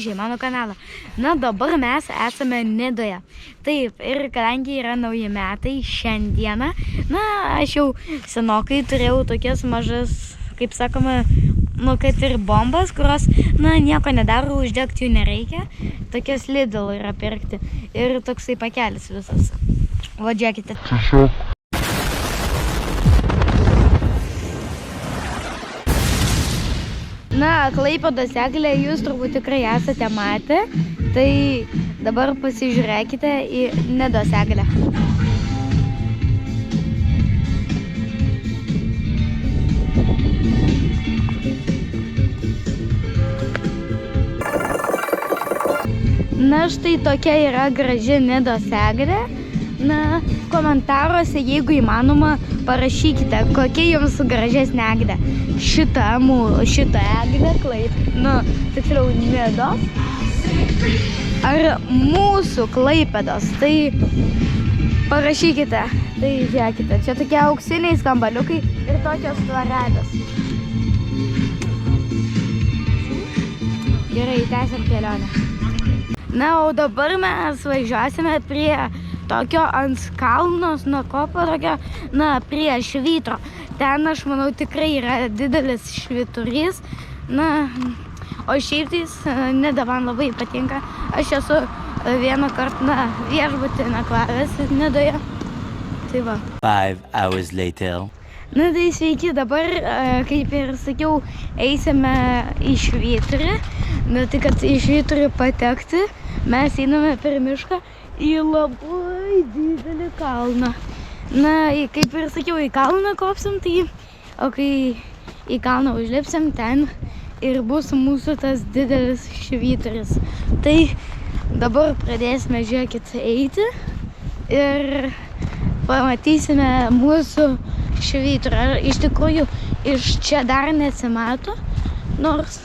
sugrįžę į mano kanalą. Na, dabar mes esame Nidoje. Taip, ir kadangi yra nauji metai šiandieną, na, aš jau senokai turėjau tokias mažas, kaip sakoma, nu, kad ir bombas, kurios, na, nieko nedaro, uždegti jų nereikia. Tokias Lidl yra pirkti. Ir toksai pakelis visas. Va, žiūrėkite. Na, Klaipėdos eglę jūs turbūt tikrai esate matę, tai dabar pasižiūrėkite į Nidos eglę. Na, štai tokia yra graži Nidos eglė. Na, komentaruose, jeigu įmanoma, parašykite, kokia jums gražesnė eglė. Šita eglė, nu, tiksliau Nidos, ar mūsų Klaipėdos, tai parašykite. Tai žiūrėkite, čia tokie auksiniai skambaliukai ir tokios tvarelės. Gerai, tęsiam kelionę. Na, o dabar mes važiuosime prie tokio ant kalnos, nuo kopo tokio, na, prie švytro. Ten, aš manau, tikrai yra didelis švyturys. Na, o šiaip tais Nida man labai patinka. Aš esu vieną kartą, na, viešbutį nakvavęs Nidoje. Tai va. 5 hours later. Na, tai sveiki, dabar, kaip ir sakiau, eisime į švyturį. Na, tai kad į švyturį patekti, mes einame per mišką į labai didelį kalną. Na, kaip ir sakiau, į kalną kopsim, tai, o kai į kalną užlipsim, ten ir bus mūsų tas didelis švyturis. Tai dabar pradėsime, žiūrėkit, eiti ir pamatysime mūsų švyturį. Iš tikrųjų, iš čia dar nesimato, nors